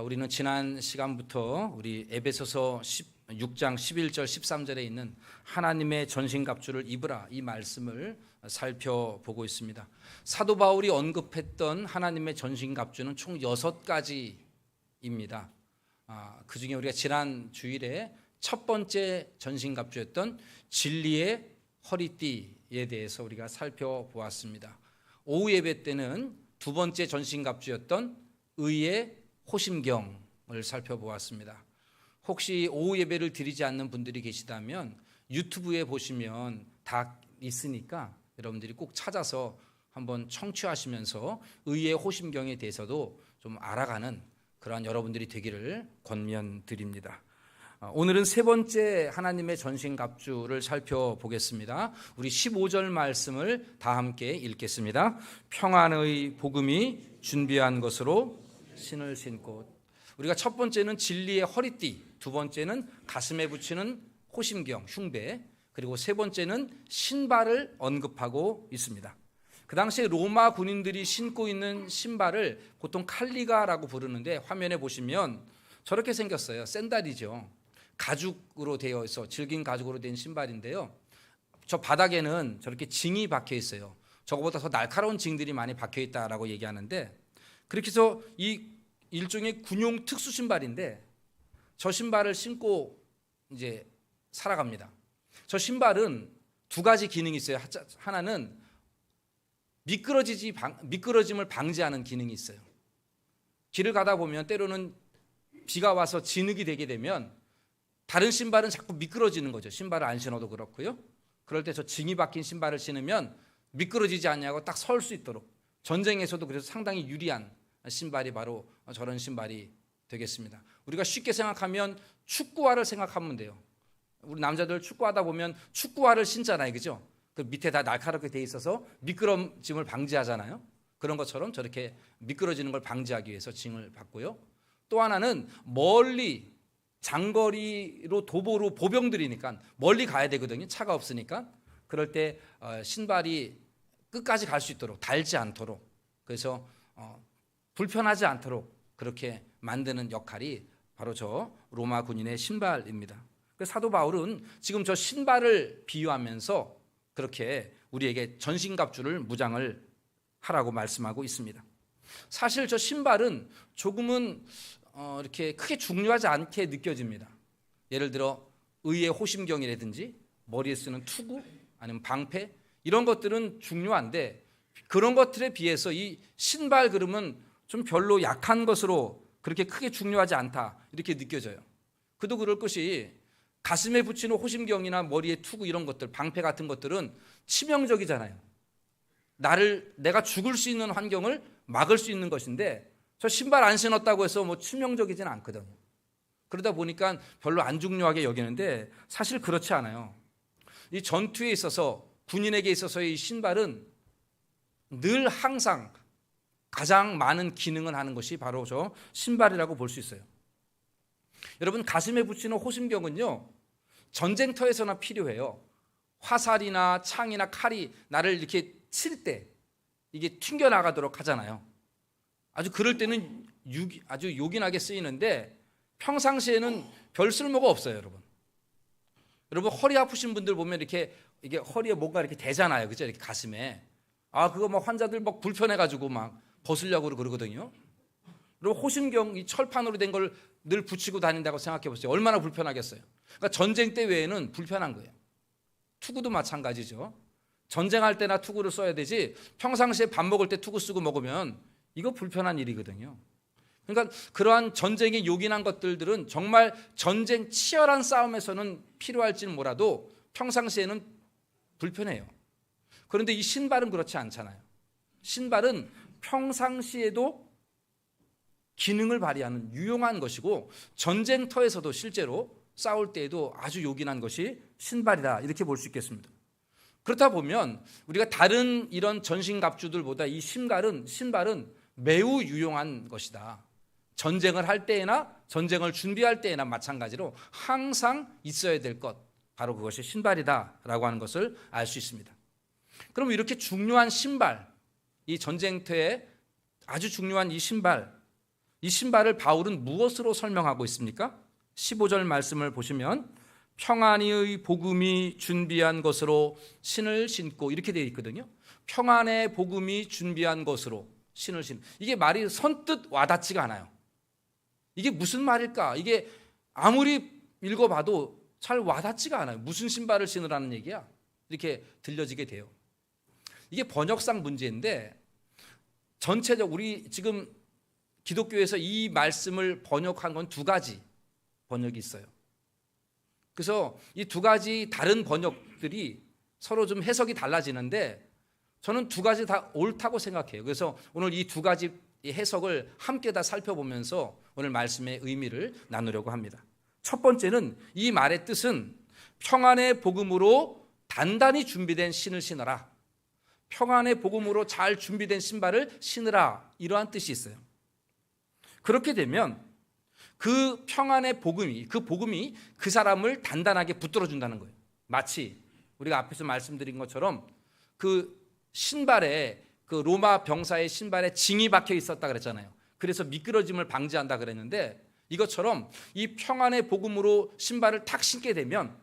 우리는 지난 시간부터 우리 에베소서 6장 11절 13절에 있는 하나님의 전신갑주를 입으라 이 말씀을 살펴보고 있습니다. 사도 바울이 언급했던 하나님의 전신갑주는 총 6가지입니다. 그 중에 우리가 지난 주일에 첫 번째 전신갑주였던 진리의 허리띠에 대해서 우리가 살펴보았습니다. 오후 예배 때는 두 번째 전신갑주였던 의의 호심경을 살펴보았습니다. 혹시 오후 예배를 드리지 않는 분들이 계시다면 유튜브에 보시면 다 있으니까 여러분들이 꼭 찾아서 한번 청취하시면서 의의 호심경에 대해서도 좀 알아가는 그러한 여러분들이 되기를 권면드립니다. 오늘은 세 번째 하나님의 전신갑주를 살펴보겠습니다. 우리 15절 말씀을 다 함께 읽겠습니다. 평안의 복음이 준비한 것으로 신을 신고. 우리가 첫 번째는 진리의 허리띠, 두 번째는 가슴에 붙이는 호심경, 흉배, 그리고 세 번째는 신발을 언급하고 있습니다. 그 당시에 로마 군인들이 신고 있는 신발을 보통 칼리가라고 부르는데 화면에 보시면 저렇게 생겼어요. 샌달이죠. 가죽으로 되어 있어 질긴 가죽으로 된 신발인데요. 저 바닥에는 저렇게 징이 박혀 있어요. 저거보다 더 날카로운 징들이 많이 박혀 있다라고 얘기하는데 그렇게 해서 이 일종의 군용 특수 신발인데 저 신발을 신고 이제 살아갑니다. 저 신발은 두 가지 기능이 있어요. 하나는 미끄러짐을 방지하는 기능이 있어요. 길을 가다 보면 때로는 비가 와서 진흙이 되게 되면 다른 신발은 자꾸 미끄러지는 거죠. 신발을 안 신어도 그렇고요. 그럴 때 저 징이 박힌 신발을 신으면 미끄러지지 않냐고 딱 설 수 있도록 전쟁에서도 그래서 상당히 유리한 신발이 바로 저런 신발이 되겠습니다. 우리가 쉽게 생각하면 축구화를 생각하면 돼요. 우리 남자들 축구하다 보면 축구화를 신잖아요. 그죠? 그 밑에 다 날카롭게 돼 있어서 미끄러짐을 방지하잖아요. 그런 것처럼 저렇게 미끄러지는 걸 방지하기 위해서 징을 받고요. 또 하나는 멀리 장거리로 도보로 보병들이니까 멀리 가야 되거든요. 차가 없으니까. 그럴 때 신발이 끝까지 갈 수 있도록 닳지 않도록 그래서 불편하지 않도록 그렇게 만드는 역할이 바로 저 로마 군인의 신발입니다. 사도 바울은 지금 저 신발을 비유하면서 그렇게 우리에게 전신갑주를 무장을 하라고 말씀하고 있습니다. 사실 저 신발은 조금은 이렇게 크게 중요하지 않게 느껴집니다. 예를 들어 의의 호심경이라든지 머리에 쓰는 투구 아니면 방패 이런 것들은 중요한데 그런 것들에 비해서 이 신발 그름은 좀 별로 약한 것으로 그렇게 크게 중요하지 않다 이렇게 느껴져요. 그도 그럴 것이 가슴에 붙이는 호심경이나 머리에 투구 이런 것들 방패 같은 것들은 치명적이잖아요. 내가 죽을 수 있는 환경을 막을 수 있는 것인데 저 신발 안 신었다고 해서 뭐 치명적이지는 않거든요. 그러다 보니까 별로 안 중요하게 여기는데 사실 그렇지 않아요. 이 전투에 있어서 군인에게 있어서의 이 신발은 늘 항상 가장 많은 기능을 하는 것이 바로 저 신발이라고 볼 수 있어요. 여러분 가슴에 붙이는 호심경은요 전쟁터에서나 필요해요. 화살이나 창이나 칼이 나를 이렇게 칠 때 이게 튕겨나가도록 하잖아요. 아주 그럴 때는 아주 요긴하게 쓰이는데 평상시에는 별 쓸모가 없어요, 여러분. 여러분 허리 아프신 분들 보면 이게 허리에 뭔가 이렇게 대잖아요, 그죠? 이렇게 가슴에. 그거 막 환자들 막 불편해가지고 막 벗으려고 그러거든요. 그리고 호심경 이 철판으로 된 걸 늘 붙이고 다닌다고 생각해 보세요. 얼마나 불편하겠어요. 그러니까 전쟁 때 외에는 불편한 거예요. 투구도 마찬가지죠. 전쟁할 때나 투구를 써야 되지 평상시에 밥 먹을 때 투구 쓰고 먹으면 이거 불편한 일이거든요. 그러니까 그러한 전쟁에 요긴한 것들은 정말 전쟁 치열한 싸움에서는 필요할지는 몰라도 평상시에는 불편해요. 그런데 이 신발은 그렇지 않잖아요. 신발은 평상시에도 기능을 발휘하는 유용한 것이고 전쟁터에서도 실제로 싸울 때에도 아주 요긴한 것이 신발이다 이렇게 볼 수 있겠습니다. 그렇다 보면 우리가 다른 이런 전신갑주들보다 이 신발은 매우 유용한 것이다. 전쟁을 할 때에나 전쟁을 준비할 때에나 마찬가지로 항상 있어야 될 것 바로 그것이 신발이다라고 하는 것을 알 수 있습니다. 그럼 이렇게 중요한 신발, 이 전쟁터에 아주 중요한 이 신발, 이 신발을 바울은 무엇으로 설명하고 있습니까? 15절 말씀을 보시면 평안의 복음이 준비한 것으로 신을 신고, 이렇게 되어 있거든요. 평안의 복음이 준비한 것으로 신을 신. 이게 말이 선뜻 와닿지가 않아요. 이게 무슨 말일까? 이게 아무리 읽어봐도 잘 와닿지가 않아요. 무슨 신발을 신으라는 얘기야? 이렇게 들려지게 돼요. 이게 번역상 문제인데, 전체적 우리 지금 기독교에서 이 말씀을 번역한 건 두 가지 번역이 있어요. 그래서 이 두 가지 다른 번역들이 서로 좀 해석이 달라지는데, 저는 두 가지 다 옳다고 생각해요. 그래서 오늘 이 두 가지 해석을 함께 다 살펴보면서 오늘 말씀의 의미를 나누려고 합니다. 첫 번째는 이 말의 뜻은 평안의 복음으로 단단히 준비된 신을 신어라. 평안의 복음으로 잘 준비된 신발을 신으라. 이러한 뜻이 있어요. 그렇게 되면 그 평안의 복음이, 그 복음이 그 사람을 단단하게 붙들어 준다는 거예요. 마치 우리가 앞에서 말씀드린 것처럼 그 신발에, 그 로마 병사의 신발에 징이 박혀 있었다 그랬잖아요. 그래서 미끄러짐을 방지한다 그랬는데, 이것처럼 이 평안의 복음으로 신발을 탁 신게 되면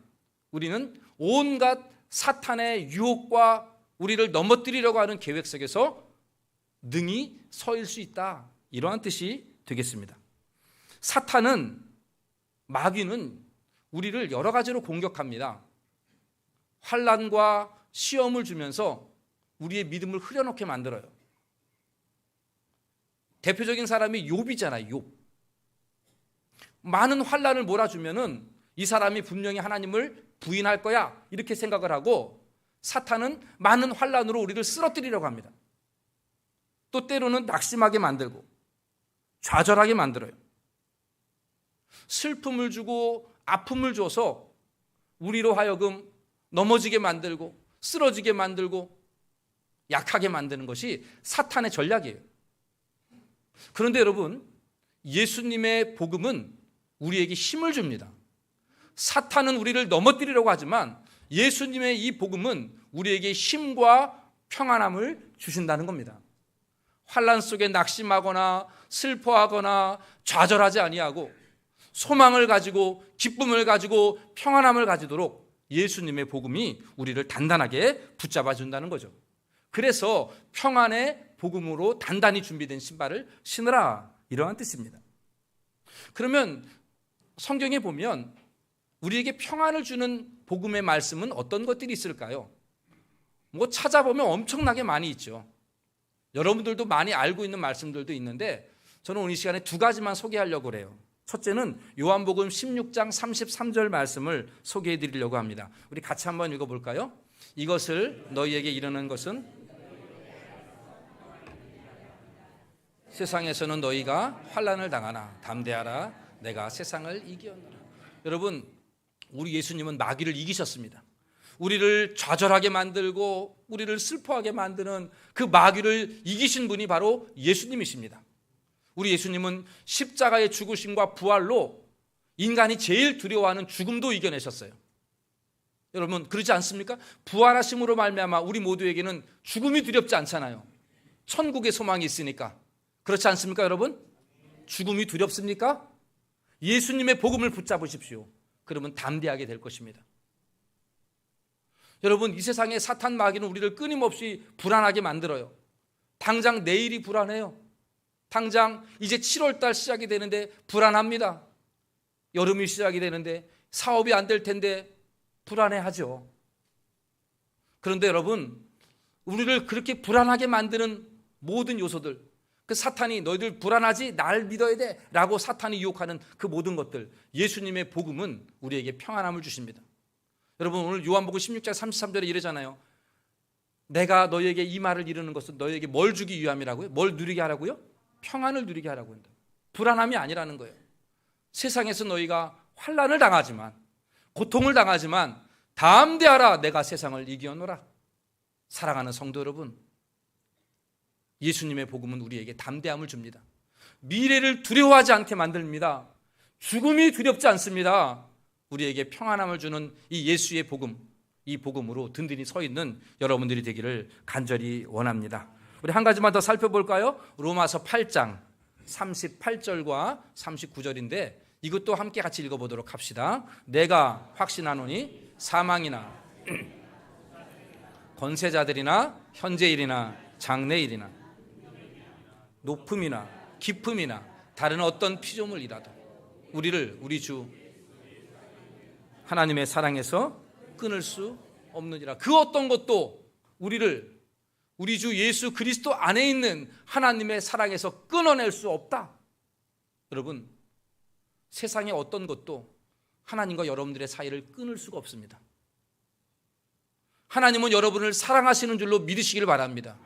우리는 온갖 사탄의 유혹과 우리를 넘어뜨리려고 하는 계획 속에서 능히 서일 수 있다. 이러한 뜻이 되겠습니다. 사탄은, 마귀는 우리를 여러 가지로 공격합니다. 환난과 시험을 주면서 우리의 믿음을 흐려놓게 만들어요. 대표적인 사람이 욥이잖아요. 욥. 많은 환난을 몰아주면은 이 사람이 분명히 하나님을 부인할 거야, 이렇게 생각을 하고, 사탄은 많은 환난으로 우리를 쓰러뜨리려고 합니다. 또 때로는 낙심하게 만들고 좌절하게 만들어요. 슬픔을 주고 아픔을 줘서 우리로 하여금 넘어지게 만들고 쓰러지게 만들고 약하게 만드는 것이 사탄의 전략이에요. 그런데 여러분, 예수님의 복음은 우리에게 힘을 줍니다. 사탄은 우리를 넘어뜨리려고 하지만 예수님의 이 복음은 우리에게 힘과 평안함을 주신다는 겁니다. 환난 속에 낙심하거나 슬퍼하거나 좌절하지 아니하고 소망을 가지고 기쁨을 가지고 평안함을 가지도록 예수님의 복음이 우리를 단단하게 붙잡아 준다는 거죠. 그래서 평안의 복음으로 단단히 준비된 신발을 신으라, 이러한 뜻입니다. 그러면 성경에 보면 우리에게 평안을 주는 복음의 말씀은 어떤 것들이 있을까요? 뭐 찾아보면 엄청나게 많이 있죠. 여러분들도 많이 알고 있는 말씀들도 있는데, 저는 오늘 이 시간에 두 가지만 소개하려고 해요. 첫째는 요한복음 16장 33절 말씀을 소개해 드리려고 합니다. 우리 같이 한번 읽어볼까요? 이것을 너희에게 이르는 것은 세상에서는 너희가 환난을 당하나 담대하라, 내가 세상을 이기었노라. 여러분, 우리 예수님은 마귀를 이기셨습니다. 우리를 좌절하게 만들고 우리를 슬퍼하게 만드는 그 마귀를 이기신 분이 바로 예수님이십니다. 우리 예수님은 십자가의 죽으심과 부활로 인간이 제일 두려워하는 죽음도 이겨내셨어요. 여러분, 그러지 않습니까? 부활하심으로 말미암아 우리 모두에게는 죽음이 두렵지 않잖아요. 천국의 소망이 있으니까. 그렇지 않습니까, 여러분? 죽음이 두렵습니까? 예수님의 복음을 붙잡으십시오. 그러면 담대하게 될 것입니다. 여러분, 이 세상에 사탄 마귀는 우리를 끊임없이 불안하게 만들어요. 당장 내일이 불안해요. 당장 이제 7월달 시작이 되는데 불안합니다. 여름이 시작이 되는데 사업이 안 될 텐데 불안해하죠. 그런데 여러분, 우리를 그렇게 불안하게 만드는 모든 요소들, 그 사탄이 너희들 불안하지? 날 믿어야 돼 라고 사탄이 유혹하는 그 모든 것들, 예수님의 복음은 우리에게 평안함을 주십니다. 여러분, 오늘 요한복음 16장 33절에 이러잖아요. 내가 너희에게 이 말을 이루는 것은 너희에게 뭘 주기 위함이라고요? 뭘 누리게 하라고요? 평안을 누리게 하라고 한다. 불안함이 아니라는 거예요. 세상에서 너희가 환난을 당하지만, 고통을 당하지만 담대하라, 내가 세상을 이기었노라. 사랑하는 성도 여러분, 예수님의 복음은 우리에게 담대함을 줍니다. 미래를 두려워하지 않게 만듭니다. 죽음이 두렵지 않습니다. 우리에게 평안함을 주는 이 예수의 복음, 이 복음으로 든든히 서 있는 여러분들이 되기를 간절히 원합니다. 우리 한 가지만 더 살펴볼까요? 로마서 8장 38절과 39절인데 이것도 함께 같이 읽어보도록 합시다. 내가 확신하노니 사망이나 권세자들이나 현재일이나 장래일이나 높음이나 깊음이나 다른 어떤 피조물이라도 우리를 우리 주 하나님의 사랑에서 끊을 수 없느니라. 그 어떤 것도 우리를 우리 주 예수 그리스도 안에 있는 하나님의 사랑에서 끊어낼 수 없다. 여러분, 세상의 어떤 것도 하나님과 여러분들의 사이를 끊을 수가 없습니다. 하나님은 여러분을 사랑하시는 줄로 믿으시길 바랍니다.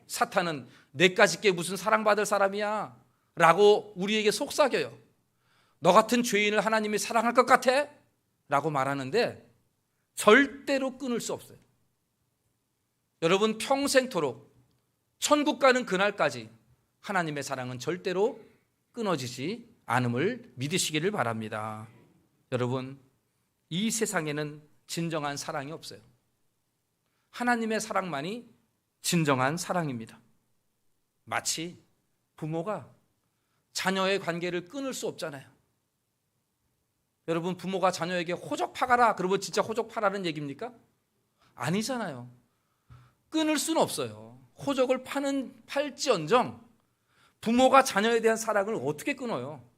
사탄은 내까짓 게 무슨 사랑받을 사람이야 라고 우리에게 속삭여요. 너 같은 죄인을 하나님이 사랑할 것 같아? 라고 말하는데 절대로 끊을 수 없어요. 여러분, 평생토록 천국 가는 그날까지 하나님의 사랑은 절대로 끊어지지 않음을 믿으시기를 바랍니다. 여러분, 이 세상에는 진정한 사랑이 없어요. 하나님의 사랑만이 진정한 사랑입니다. 마치 부모가 자녀의 관계를 끊을 수 없잖아요. 여러분, 부모가 자녀에게 호적 파가라 그러면 진짜 호적 파라는 얘기입니까? 아니잖아요. 끊을 수는 없어요. 호적을 팔지언정 부모가 자녀에 대한 사랑을 어떻게 끊어요?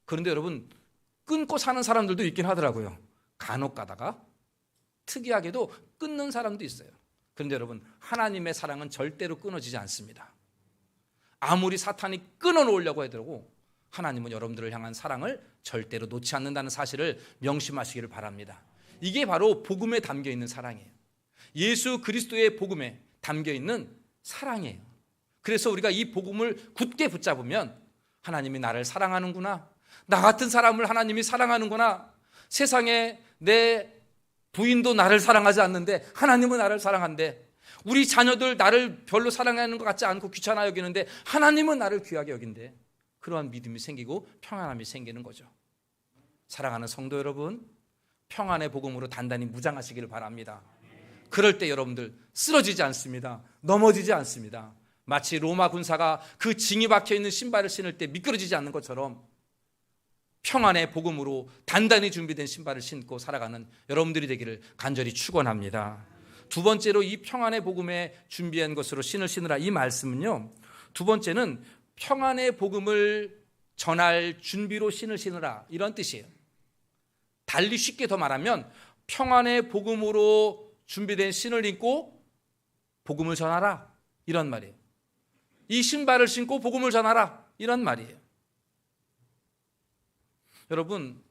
그런데 여러분, 끊고 사는 사람들도 있긴 하더라고요. 간혹 가다가 특이하게도 끊는 사람도 있어요. 그런데 여러분, 하나님의 사랑은 절대로 끊어지지 않습니다. 아무리 사탄이 끊어놓으려고 하더라도 하나님은 여러분들을 향한 사랑을 절대로 놓지 않는다는 사실을 명심하시기를 바랍니다. 이게 바로 복음에 담겨있는 사랑이에요. 예수 그리스도의 복음에 담겨있는 사랑이에요. 그래서 우리가 이 복음을 굳게 붙잡으면 하나님이 나를 사랑하는구나, 나 같은 사람을 하나님이 사랑하는구나, 세상에 내 부인도 나를 사랑하지 않는데 하나님은 나를 사랑한대, 우리 자녀들 나를 별로 사랑하는 것 같지 않고 귀찮아 여기는데 하나님은 나를 귀하게 여긴대, 그러한 믿음이 생기고 평안함이 생기는 거죠. 사랑하는 성도 여러분, 평안의 복음으로 단단히 무장하시기를 바랍니다. 그럴 때 여러분들 쓰러지지 않습니다. 넘어지지 않습니다. 마치 로마 군사가 그 징이 박혀있는 신발을 신을 때 미끄러지지 않는 것처럼 평안의 복음으로 단단히 준비된 신발을 신고 살아가는 여러분들이 되기를 간절히 축원합니다. 두 번째로 이 평안의 복음에 준비한 것으로 신을 신으라, 이 말씀은요, 두 번째는 평안의 복음을 전할 준비로 신을 신으라, 이런 뜻이에요. 달리 쉽게 더 말하면 평안의 복음으로 준비된 신을 입고 복음을 전하라, 이런 말이에요. 이 신발을 신고 복음을 전하라, 이런 말이에요. 여러분,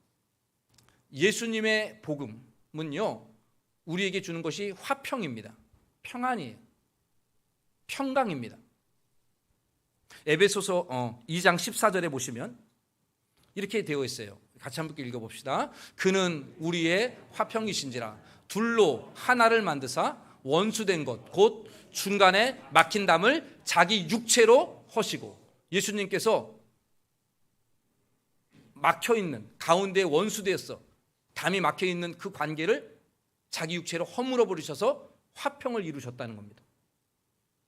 예수님의 복음은요, 우리에게 주는 것이 화평입니다. 평안이에요. 평강입니다. 에베소서 2장 14절에 보시면 이렇게 되어 있어요. 같이 한번 읽어봅시다. 그는 우리의 화평이신지라 둘로 하나를 만드사 원수된 것 곧 중간에 막힌 담을 자기 육체로 허시고, 예수님께서 막혀있는 가운데 원수되었어, 담이 막혀있는 그 관계를 자기 육체로 허물어 버리셔서 화평을 이루셨다는 겁니다.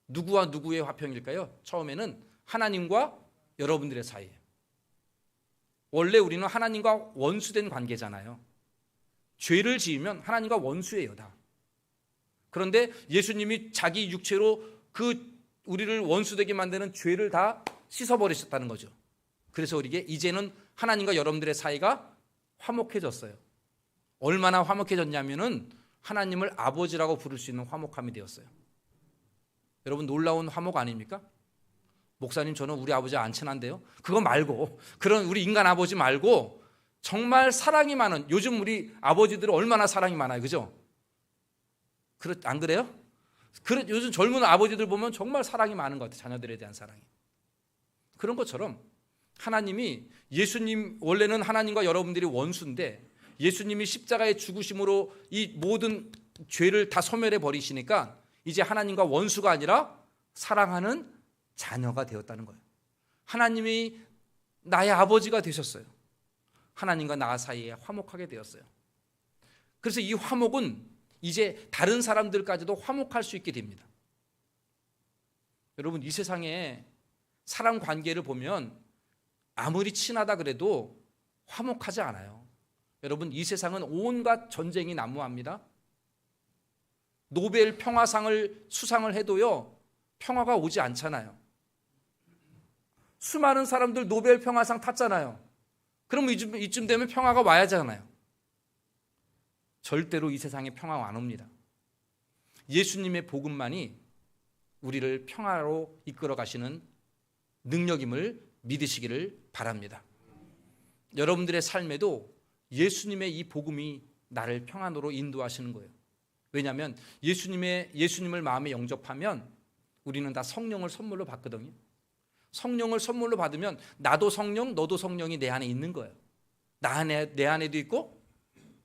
누구와 누구의 화평일까요? 처음에는 하나님과 여러분들의 사이예요. 원래 우리는 하나님과 원수된 관계잖아요. 죄를 지으면 하나님과 원수예요, 다. 그런데 예수님이 자기 육체로 그 우리를 원수되게 만드는 죄를 다 씻어버리셨다는 거죠. 그래서 우리에게 이제는 하나님과 여러분들의 사이가 화목해졌어요. 얼마나 화목해졌냐면은 하나님을 아버지라고 부를 수 있는 화목함이 되었어요. 여러분, 놀라운 화목 아닙니까? 목사님, 저는 우리 아버지 안 친한데요. 그거 말고, 그런 우리 인간 아버지 말고 정말 사랑이 많은, 요즘 우리 아버지들은 얼마나 사랑이 많아요, 그죠? 안 그래요? 요즘 젊은 아버지들 보면 정말 사랑이 많은 것 같아요. 자녀들에 대한 사랑이. 그런 것처럼 하나님이, 예수님, 원래는 하나님과 여러분들이 원수인데 예수님이 십자가의 죽으심으로 이 모든 죄를 다 소멸해 버리시니까 이제 하나님과 원수가 아니라 사랑하는 자녀가 되었다는 거예요. 하나님이 나의 아버지가 되셨어요. 하나님과 나 사이에 화목하게 되었어요. 그래서 이 화목은 이제 다른 사람들까지도 화목할 수 있게 됩니다. 여러분, 이 세상에 사람 관계를 보면 아무리 친하다 그래도 화목하지 않아요. 여러분, 이 세상은 온갖 전쟁이 난무합니다. 노벨 평화상을 수상을 해도요, 평화가 오지 않잖아요. 수많은 사람들 노벨 평화상 탔잖아요. 그럼 이쯤 되면 평화가 와야 하잖아요. 절대로 이 세상에 평화가 안 옵니다. 예수님의 복음만이 우리를 평화로 이끌어 가시는 능력임을 믿으시기를 바랍니다. 여러분들의 삶에도 예수님의 이 복음이 나를 평안으로 인도하시는 거예요. 왜냐하면 예수님을 마음에 영접하면 우리는 다 성령을 선물로 받거든요. 성령을 선물로 받으면 나도 성령, 너도 성령이 내 안에 있는 거예요. 내 안에도 있고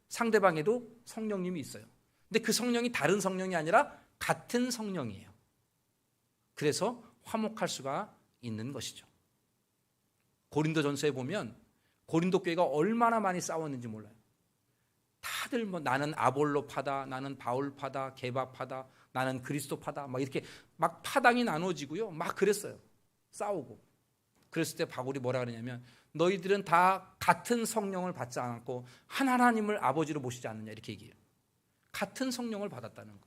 상대방에도 성령님이 있어요. 근데 그 성령이 다른 성령이 아니라 같은 성령이에요. 그래서 화목할 수가 있는 것이죠. 고린도전서에 보면 고린도 교회가 얼마나 많이 싸웠는지 몰라요. 다들 나는 아볼로파다, 나는 바울파다, 게바파다, 나는 그리스도파다, 막 이렇게 막 파당이 나눠지고요. 막 그랬어요. 싸우고. 그랬을 때 바울이 뭐라 그러냐면 너희들은 다 같은 성령을 받지 않았고 한 하나님을 아버지로 모시지 않느냐, 이렇게 얘기해요. 같은 성령을 받았다는 거.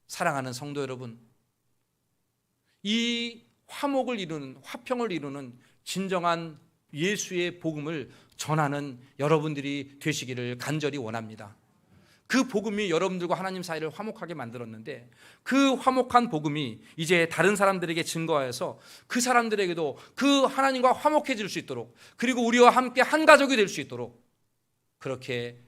사랑하는 성도 여러분, 이 화목을 이루는, 화평을 이루는 진정한 예수의 복음을 전하는 여러분들이 되시기를 간절히 원합니다. 그 복음이 여러분들과 하나님 사이를 화목하게 만들었는데 그 화목한 복음이 이제 다른 사람들에게 증거하여서 그 사람들에게도 그 하나님과 화목해질 수 있도록, 그리고 우리와 함께 한 가족이 될 수 있도록 그렇게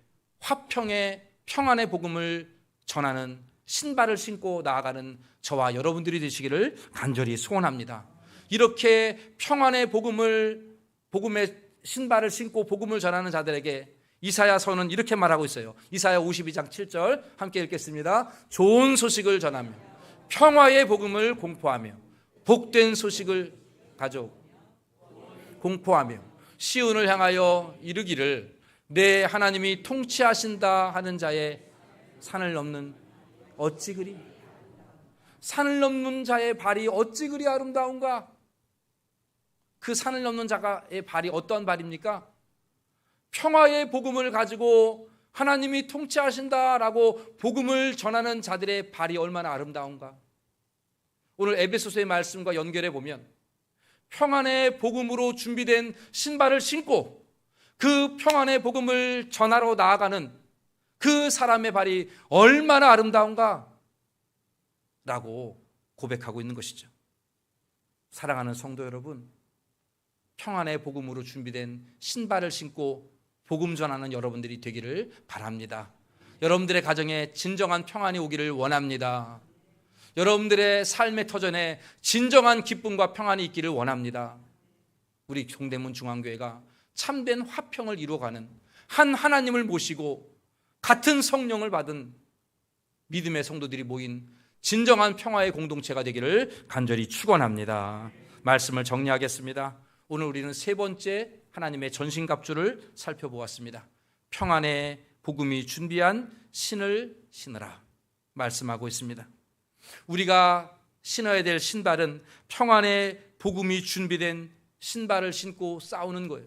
화평의 평안의 복음을 전하는 신발을 신고 나아가는 저와 여러분들이 되시기를 간절히 소원합니다. 이렇게 평안의 복음의 신발을 신고 복음을 전하는 자들에게 이사야서는 이렇게 말하고 있어요. 이사야 52장 7절 함께 읽겠습니다. 좋은 소식을 전하며 평화의 복음을 공포하며 복된 소식을 가져 공포하며 시온을 향하여 이르기를 내 하나님이 통치하신다 하는 자의 산을 넘는 어찌 그리 산을 넘는 자의 발이 어찌 그리 아름다운가. 그 산을 넘는 자의 발이 어떠한 발입니까? 평화의 복음을 가지고 하나님이 통치하신다라고 복음을 전하는 자들의 발이 얼마나 아름다운가. 오늘 에베소서의 말씀과 연결해 보면 평안의 복음으로 준비된 신발을 신고 그 평안의 복음을 전하러 나아가는 그 사람의 발이 얼마나 아름다운가 라고 고백하고 있는 것이죠. 사랑하는 성도 여러분, 평안의 복음으로 준비된 신발을 신고 복음 전하는 여러분들이 되기를 바랍니다. 여러분들의 가정에 진정한 평안이 오기를 원합니다. 여러분들의 삶의 터전에 진정한 기쁨과 평안이 있기를 원합니다. 우리 동대문 중앙교회가 참된 화평을 이루어가는 한 하나님을 모시고 같은 성령을 받은 믿음의 성도들이 모인 진정한 평화의 공동체가 되기를 간절히 축원합니다. 말씀을 정리하겠습니다. 오늘 우리는 세 번째 하나님의 전신갑주를 살펴보았습니다. 평안의 복음이 준비한 신을 신으라 말씀하고 있습니다. 우리가 신어야 될 신발은 평안의 복음이 준비된 신발을 신고 싸우는 거예요.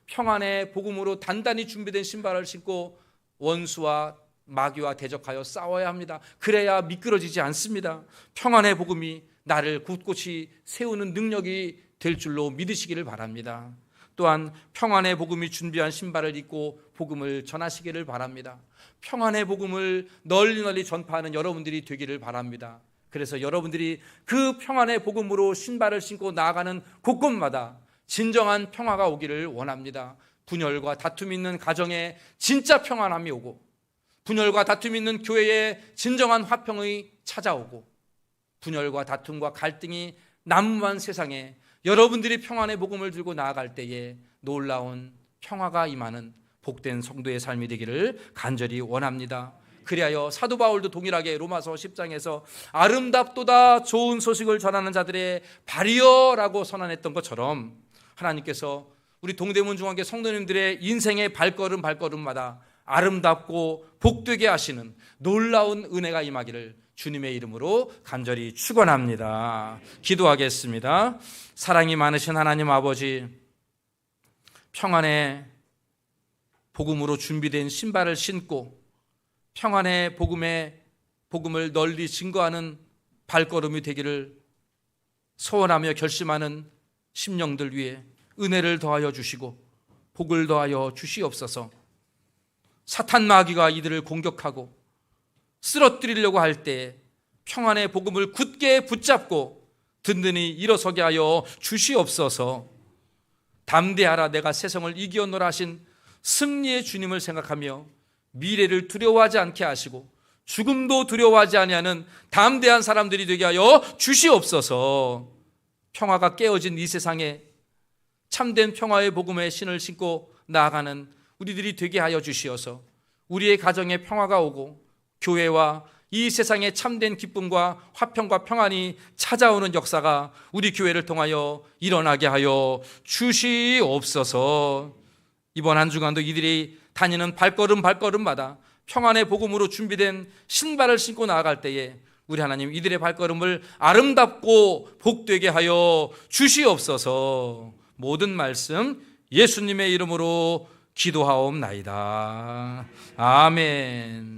평안의 복음으로 단단히 준비된 신발을 신고 원수와 마귀와 대적하여 싸워야 합니다. 그래야 미끄러지지 않습니다. 평안의 복음이 나를 굳굳이 세우는 능력이 될 줄로 믿으시기를 바랍니다. 또한 평안의 복음이 준비한 신발을 입고 복음을 전하시기를 바랍니다. 평안의 복음을 널리 전파하는 여러분들이 되기를 바랍니다. 그래서 여러분들이 그 평안의 복음으로 신발을 신고 나아가는 곳곳마다 진정한 평화가 오기를 원합니다. 분열과 다툼이 있는 가정에 진짜 평안함이 오고, 분열과 다툼이 있는 교회에 진정한 화평이 찾아오고, 분열과 다툼과 갈등이 난무한 세상에 여러분들이 평안의 복음을 들고 나아갈 때에 놀라운 평화가 임하는 복된 성도의 삶이 되기를 간절히 원합니다. 그리하여 사도 바울도 동일하게 로마서 10장에서 아름답도다 좋은 소식을 전하는 자들의 발이여라고 선언했던 것처럼 하나님께서 우리 동대문 중앙교회 성도님들의 인생의 발걸음마다 아름답고 복되게 하시는 놀라운 은혜가 임하기를 주님의 이름으로 간절히 축원합니다. 기도하겠습니다. 사랑이 많으신 하나님 아버지, 평안의 복음으로 준비된 신발을 신고 평안의 복음을 널리 증거하는 발걸음이 되기를 소원하며 결심하는 심령들 위해 은혜를 더하여 주시고 복을 더하여 주시옵소서. 사탄 마귀가 이들을 공격하고 쓰러뜨리려고 할 때 평안의 복음을 굳게 붙잡고 든든히 일어서게 하여 주시옵소서. 담대하라 내가 세상을 이기었노라 하신 승리의 주님을 생각하며 미래를 두려워하지 않게 하시고 죽음도 두려워하지 아니하는 담대한 사람들이 되게 하여 주시옵소서. 평화가 깨어진 이 세상에 참된 평화의 복음의 신을 신고 나아가는 우리들이 되게 하여 주시어서 우리의 가정에 평화가 오고 교회와 이 세상에 참된 기쁨과 화평과 평안이 찾아오는 역사가 우리 교회를 통하여 일어나게 하여 주시옵소서. 이번 한 주간도 이들이 다니는 발걸음마다 평안의 복음으로 준비된 신발을 신고 나아갈 때에 우리 하나님 이들의 발걸음을 아름답고 복되게 하여 주시옵소서. 모든 말씀 예수님의 이름으로 기도하옵나이다. 아멘.